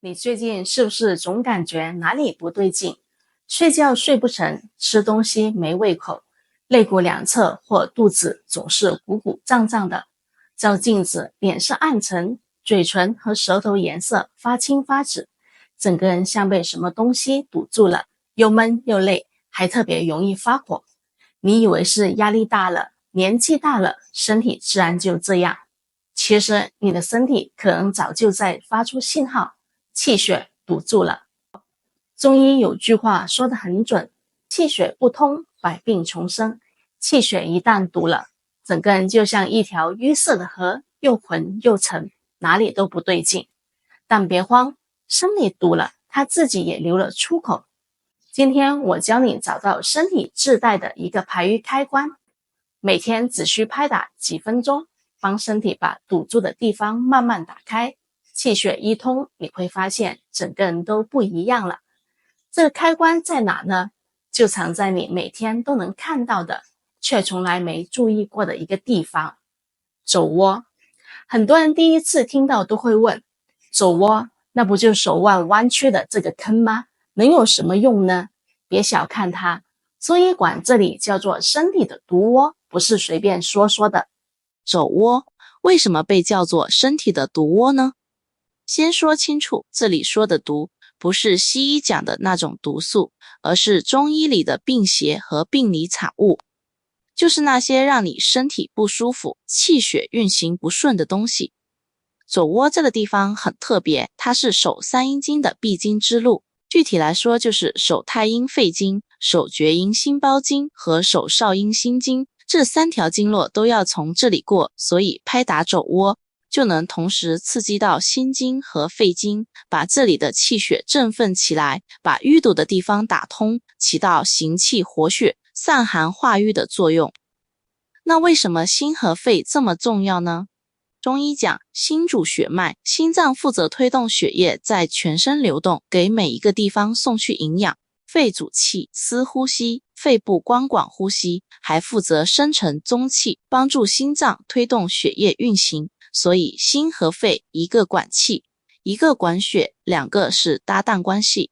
你最近是不是总感觉哪里不对劲？睡觉睡不成，吃东西没胃口，肋骨两侧或肚子总是鼓鼓胀胀的，照镜子脸色暗沉，嘴唇和舌头颜色发青发紫，整个人像被什么东西堵住了，又闷又累，还特别容易发火。你以为是压力大了，年纪大了，身体自然就这样。其实你的身体可能早就在发出信号，气血堵住了。中医有句话说得很准，气血不通，百病丛生。气血一旦堵了，整个人就像一条淤塞的河，又浑又沉，哪里都不对劲。但别慌，身体堵了，它自己也留了出口。今天我教你找到身体自带的一个排瘀开关，每天只需拍打几分钟，帮身体把堵住的地方慢慢打开。气血一通，你会发现整个人都不一样了。这个开关在哪呢？就藏在你每天都能看到的，却从来没注意过的一个地方——肘窝。很多人第一次听到都会问，肘窝，那不就手腕弯曲的这个坑吗？能有什么用呢？别小看它，中医馆这里叫做身体的毒窝，不是随便说说的。肘窝为什么被叫做身体的毒窝呢？先说清楚，这里说的毒不是西医讲的那种毒素，而是中医里的病邪和病理产物，就是那些让你身体不舒服、气血运行不顺的东西。肘窝这个地方很特别，它是手三阴经的必经之路，具体来说就是手太阴肺经、手厥阴心包经和手少阴心经，这三条经络都要从这里过，所以拍打肘窝就能同时刺激到心经和肺经，把这里的气血振奋起来，把淤堵的地方打通，起到行气活血、散寒化瘀的作用。那为什么心和肺这么重要呢？中医讲，心主血脉，心脏负责推动血液在全身流动，给每一个地方送去营养；肺主气，司呼吸，肺部光管呼吸，还负责生成中气，帮助心脏推动血液运行。所以心和肺一个管气，一个管血，两个是搭档关系。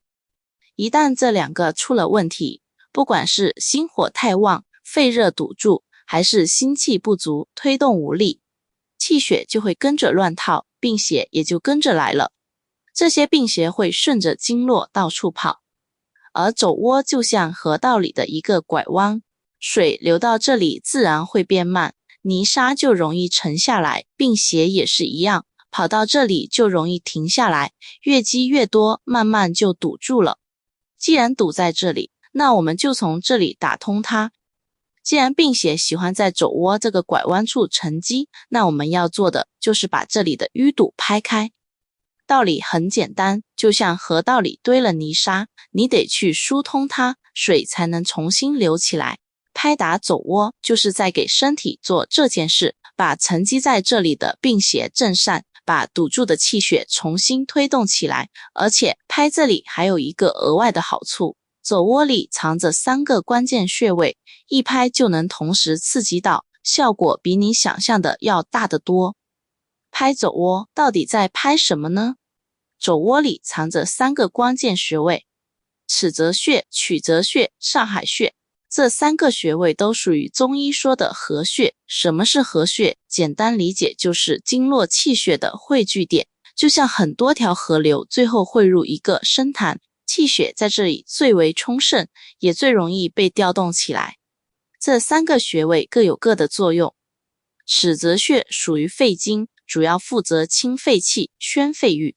一旦这两个出了问题，不管是心火太旺，肺热堵住，还是心气不足，推动无力，气血就会跟着乱套，病邪也就跟着来了。这些病邪会顺着经络到处跑，而肘窝就像河道里的一个拐弯，水流到这里自然会变慢，泥沙就容易沉下来，病邪也是一样，跑到这里就容易停下来，越积越多，慢慢就堵住了。既然堵在这里，那我们就从这里打通它。既然病邪喜欢在肘窝这个拐弯处沉积，那我们要做的就是把这里的淤堵拍开。道理很简单，就像河道里堆了泥沙，你得去疏通它，水才能重新流起来。拍打肘窝就是在给身体做这件事，把沉积在这里的病邪震散，把堵住的气血重新推动起来。而且拍这里还有一个额外的好处，肘窝里藏着3个关键穴位，一拍就能同时刺激到，效果比你想象的要大得多。拍肘窝到底在拍什么呢？肘窝里藏着3个关键穴位，尺泽穴、曲泽穴、上海穴。这3个穴位都属于中医说的合穴。什么是合穴？简单理解就是经络气血的汇聚点，就像很多条河流最后汇入一个深潭，气血在这里最为充盛，也最容易被调动起来。这3个穴位各有各的作用。尺泽穴属于肺经，主要负责清肺气、宣肺郁。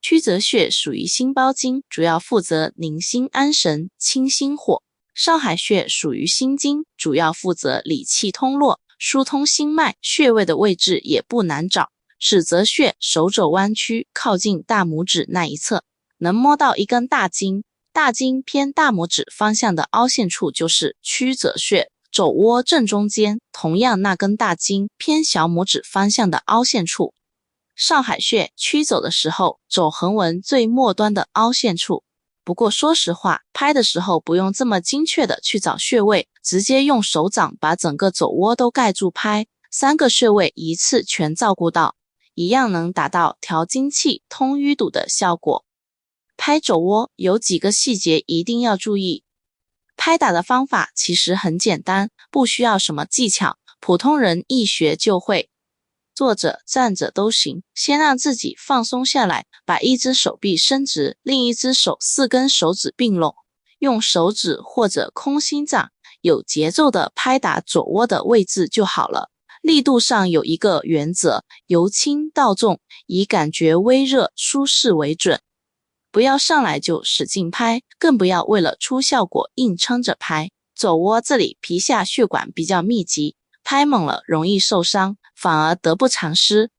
曲泽穴属于心包经，主要负责宁心安神、清心火。上海穴属于心经，主要负责理气通络、疏通心脉，穴位的位置也不难找。尺泽穴手肘弯曲，靠近大拇指那一侧，能摸到一根大筋，大筋偏大拇指方向的凹陷处就是曲泽穴。肘窝正中间，同样那根大筋偏小拇指方向的凹陷处。上海穴曲走的时候，肘横纹最末端的凹陷处。不过说实话，拍的时候不用这么精确的去找穴位，直接用手掌把整个肘窝都盖住拍，3个穴位一次全照顾到，一样能达到调精气、通淤堵的效果。拍肘窝有几个细节一定要注意。拍打的方法其实很简单，不需要什么技巧，普通人一学就会。坐着站着都行，先让自己放松下来，把一只手臂伸直，另一只手4根手指并拢，用手指或者空心掌有节奏的拍打左窝的位置就好了。力度上有一个原则，由轻到重，以感觉微热舒适为准。不要上来就使劲拍，更不要为了出效果硬撑着拍。肘窝这里皮下血管比较密集，拍猛了容易受伤，反而得不偿失。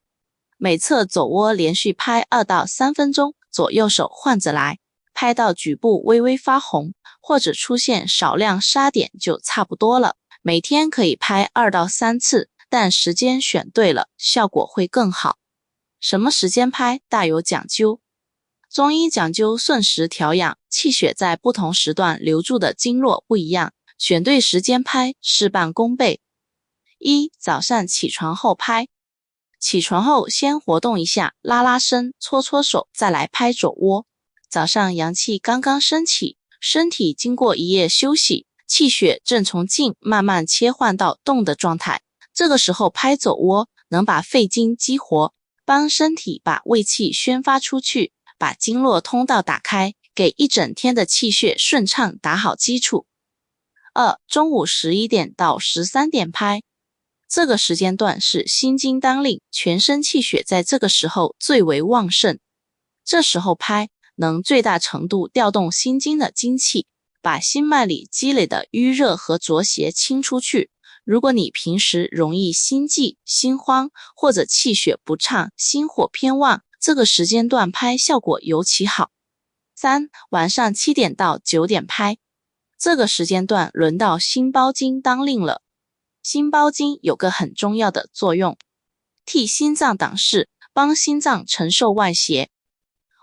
每侧肘窝连续拍2到3分钟，左右手换着来，拍到局部微微发红，或者出现少量沙点就差不多了。每天可以拍2到3次，但时间选对了，效果会更好。什么时间拍大有讲究。中医讲究顺时调养，气血在不同时段流注的经络不一样，选对时间拍，事半功倍。1. 早上起床后拍。起床后先活动一下，拉拉伸，搓搓手，再来拍肘窝。早上阳气刚刚升起，身体经过一夜休息，气血正从静慢慢切换到动的状态。这个时候拍肘窝，能把肺经激活，帮身体把胃气宣发出去，把经络通道打开，给一整天的气血顺畅打好基础。2. 中午11点到13点拍。这个时间段是心经当令，全身气血在这个时候最为旺盛。这时候拍，能最大程度调动心经的精气，把心脉里积累的淤热和浊邪清出去。如果你平时容易心悸、心慌，或者气血不畅、心火偏旺，这个时间段拍效果尤其好。3. 晚上7点到9点拍。这个时间段轮到心包经当令了。心包经有个很重要的作用，替心脏挡事，帮心脏承受外邪。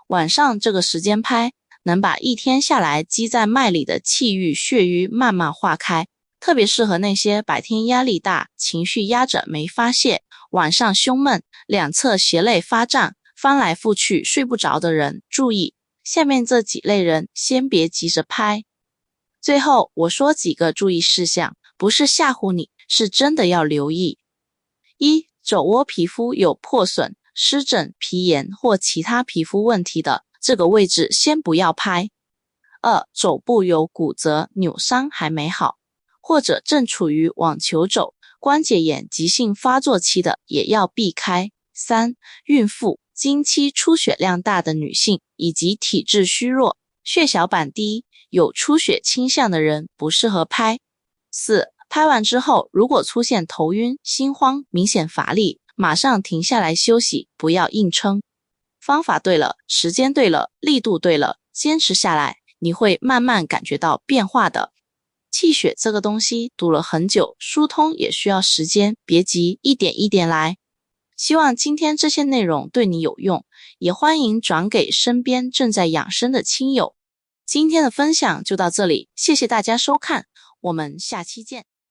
晚上这个时间拍，能把一天下来积在脉里的气郁血瘀慢慢化开，特别适合那些白天压力大、情绪压着没发泄，晚上胸闷、两侧胁肋发胀、翻来覆去睡不着的人。注意，下面这几类人先别急着拍。最后我说几个注意事项，不是吓唬你，是真的要留意。1. 肘窝皮肤有破损、湿疹、皮炎或其他皮肤问题的，这个位置先不要拍。2. 肘部有骨折、扭伤还没好，或者正处于网球肘、关节炎急性发作期的也要避开。3. 孕妇、经期出血量大的女性以及体质虚弱、血小板低、有出血倾向的人不适合拍。4. 拍完之后，如果出现头晕、心慌、明显乏力，马上停下来休息，不要硬撑。方法对了，时间对了，力度对了，坚持下来，你会慢慢感觉到变化的。气血这个东西堵了很久，疏通也需要时间，别急，一点一点来。希望今天这些内容对你有用，也欢迎转给身边正在养生的亲友。今天的分享就到这里，谢谢大家收看，我们下期见。